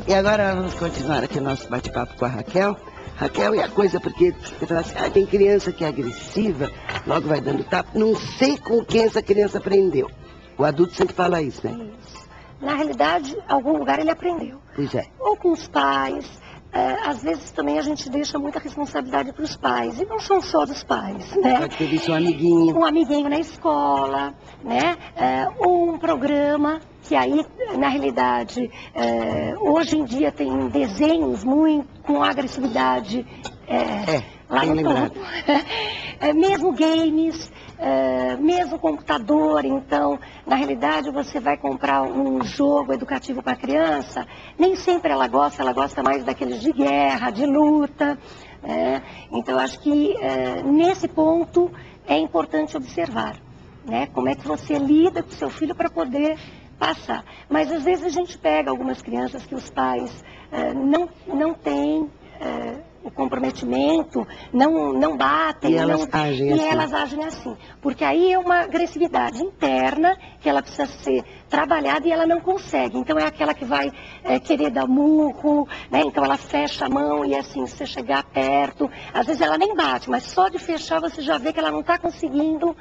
E agora vamos continuar aqui o nosso bate-papo com a Raquel. Raquel, e a coisa, porque você fala assim, tem criança que é agressiva, logo vai dando tapa. Não sei com quem essa criança aprendeu. O adulto sempre fala isso, né? Isso. Na realidade, algum lugar ele aprendeu. Pois é. Ou com os pais. Às vezes também a gente deixa muita responsabilidade para os pais. E não são só dos pais, né? Pode ter visto um amiguinho. Um amiguinho na escola, né? Ou um programa, que aí, na realidade, hoje em dia tem desenhos muito com agressividade lá no topo. Mesmo games, mesmo computador. Então, na realidade, você vai comprar um jogo educativo para a criança, nem sempre ela gosta mais daqueles de guerra, de luta. Então, acho que nesse ponto é importante observar, né? Como é que você lida com seu filho para poder passar. Mas às vezes a gente pega algumas crianças que os pais não têm o comprometimento, não batem. E elas agem assim. Elas agem assim. Porque aí é uma agressividade interna que ela precisa ser trabalhada e ela não consegue. Então é aquela que vai querer dar murro, né? Então ela fecha a mão e assim, se você chegar perto, às vezes ela nem bate, mas só de fechar você já vê que ela não está conseguindo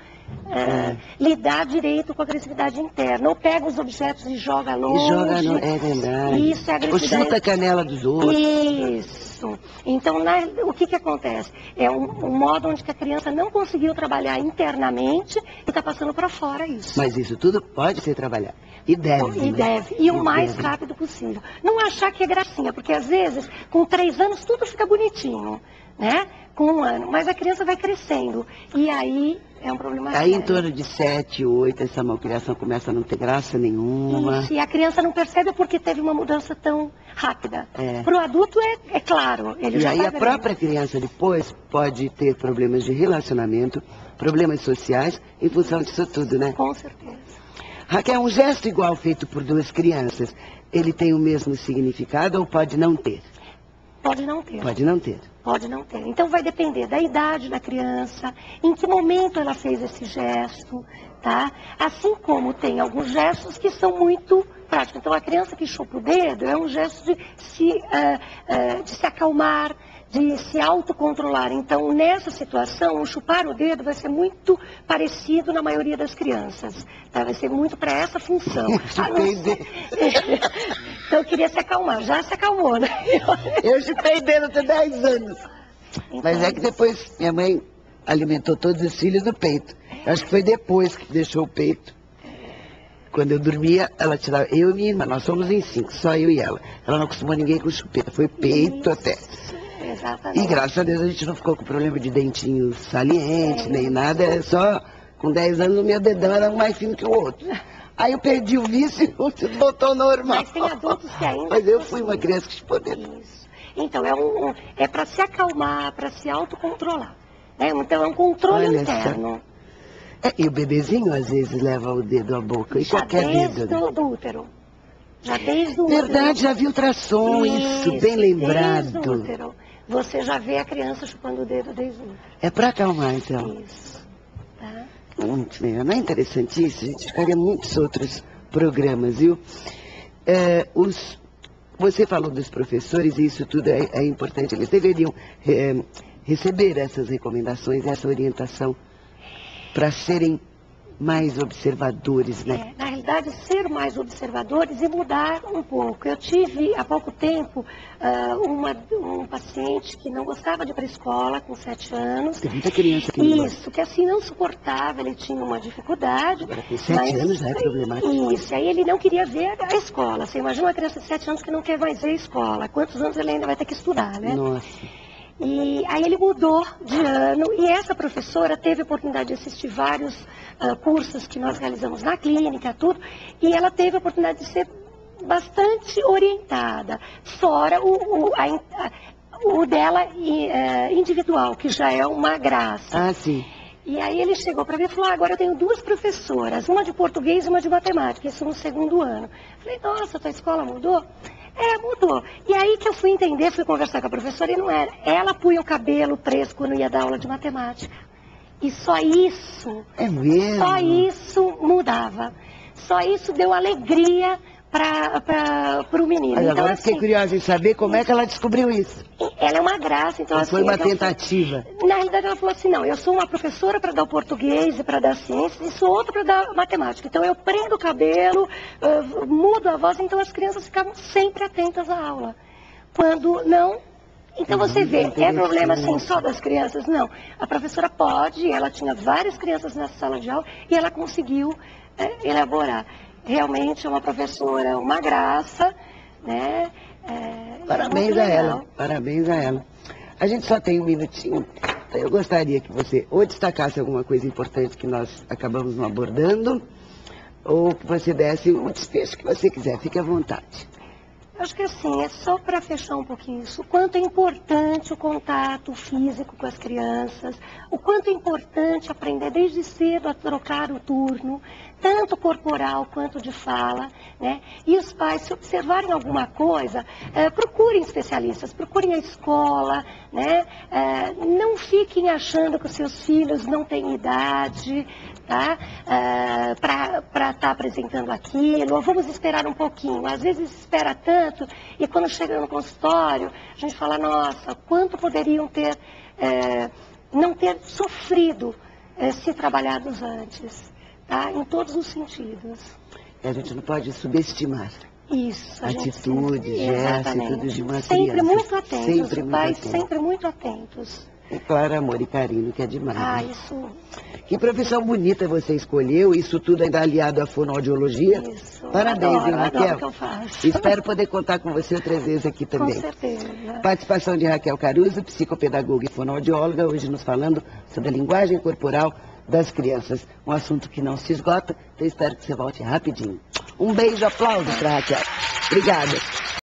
lidar direito com a agressividade interna. Ou pega os objetos e joga longe. É verdade. Isso é agressividade. Ou chuta a canela dos outros. Isso. Então, o que acontece? É um modo onde que a criança não conseguiu trabalhar internamente e está passando para fora isso. Mas isso tudo pode ser trabalhado. E deve. E o mais rápido possível. Não achar que é gracinha, porque às vezes, com 3 anos, tudo fica bonitinho, né? Com 1 ano. Mas a criança vai crescendo. E aí é um problema sério. Aí em torno de 7, 8, essa malcriação começa a não ter graça nenhuma. Isso, e a criança não percebe porque teve uma mudança tão rápida. Para o adulto é claro. Ele E aí a própria criança depois pode ter problemas de relacionamento, problemas sociais, em função disso tudo, né? Com certeza. Raquel, um gesto igual feito por 2 crianças, ele tem o mesmo significado ou pode não ter? Pode não ter. Pode não ter. Pode não ter. Então vai depender da idade da criança, em que momento ela fez esse gesto, tá? Assim como tem alguns gestos que são muito práticos. Então a criança que chupa o dedo é um gesto de se acalmar, de se autocontrolar. Então nessa situação, o chupar o dedo vai ser muito parecido na maioria das crianças. Tá? Vai ser muito para essa função. Então eu queria se acalmar. Já se acalmou, né? Eu chupei dedo até 10 anos. Então, mas é que depois minha mãe alimentou todos os filhos do peito. Eu acho que foi depois que deixou o peito. Quando eu dormia, ela tirava. Eu e minha irmã, nós somos em 5, só eu e ela. Ela não acostumou ninguém com chupeta, foi peito até. Exatamente. E graças a Deus a gente não ficou com problema de dentinho saliente, nem nada. É só com 10 anos o meu dedão era um mais fino que o outro. Aí eu perdi o vício e voltou normal. Mas tem adultos que ainda... Mas eu fui uma criança que chupou dedo. Isso. Então, é para se acalmar, para se autocontrolar. Né? Então, é um controle interno. E o bebezinho, às vezes, leva o dedo à boca. E qualquer dedo. Do útero. Já desde o Verdade, útero. já vi ultrassom, isso, bem lembrado. Desde o útero. Você já vê a criança chupando o dedo desde o útero. É para acalmar, então. Isso. Tá? Não é interessante isso? A gente faria muitos outros programas, viu? Você falou dos professores, e isso tudo é importante. Eles deveriam receber essas recomendações, essa orientação, para serem mais observadores, né? Na realidade, ser mais observadores e mudar um pouco. Eu tive, há pouco tempo, um paciente que não gostava de ir para a escola, com 7 anos. Tem muita criança que não Isso, que assim não suportava, ele tinha uma dificuldade. Agora, com 7 anos já é problemático. Isso, aí ele não queria ver a escola. Você imagina uma criança de 7 anos que não quer mais ver a escola. Quantos anos ele ainda vai ter que estudar, né? Nossa. E aí ele mudou de ano e essa professora teve a oportunidade de assistir vários cursos que nós realizamos na clínica, tudo, e ela teve a oportunidade de ser bastante orientada, fora o dela individual, que já é uma graça. Ah, sim. E aí ele chegou para mim e falou, agora eu tenho 2 professoras, uma de português e uma de matemática, isso no 2º ano. Falei, nossa, tua escola mudou? Mudou. E aí que eu fui entender, fui conversar com a professora e não era. Ela punha o cabelo preso quando ia dar aula de matemática. E só isso. É mesmo? Só isso mudava. Só isso deu alegria para o menino. Mas Então, agora fiquei assim, curiosa em saber como é que ela descobriu isso. ela é uma graça, então Não assim... foi uma então, tentativa. na realidade, ela falou assim, não, eu sou uma professora para dar o português e para dar ciências, e sou outra para dar matemática. Então, eu prendo o cabelo, mudo a voz, então as crianças ficavam sempre atentas à aula. Quando não... Então, você vê, é problema assim só das crianças? Não. A professora pode, ela tinha várias crianças nessa sala de aula, e ela conseguiu elaborar. Realmente é uma professora, uma graça, né? Parabéns a ela, parabéns a ela. A gente só tem um minutinho, então eu gostaria que você ou destacasse alguma coisa importante que nós acabamos não abordando, ou que você desse o desfecho que você quiser, fique à vontade. Acho que assim, é só para fechar um pouquinho isso, o quanto é importante o contato físico com as crianças, o quanto é importante aprender desde cedo a trocar o turno, tanto corporal quanto de fala, né? E os pais, se observarem alguma coisa, procurem especialistas, procurem a escola, né? Não fiquem achando que os seus filhos não têm idade, tá? Para estar apresentando aquilo, ou vamos esperar um pouquinho. Às vezes espera tanto, e quando chega no consultório, a gente fala, nossa, quanto poderiam ter, não ter sofrido se trabalhados antes, tá? Em todos os sentidos. A gente não pode subestimar. Isso. Atitudes, gestos e tudo de uma sempre criança. Muito atentos, sempre muito pais atentos. sempre muito atentos. E claro, amor e carinho, que é demais. Ah, né? isso. Que profissão bonita você escolheu, isso tudo ainda aliado à fonoaudiologia. Isso. Parabéns, viu, Raquel? Adoro o que eu faço. Espero poder contar com você outras vezes aqui também. Com certeza. Participação de Raquel Caruso, psicopedagoga e fonoaudióloga, hoje nos falando sobre a linguagem corporal das crianças. Um assunto que não se esgota, então espero que você volte rapidinho. Um beijo, aplausos para Raquel. Obrigada.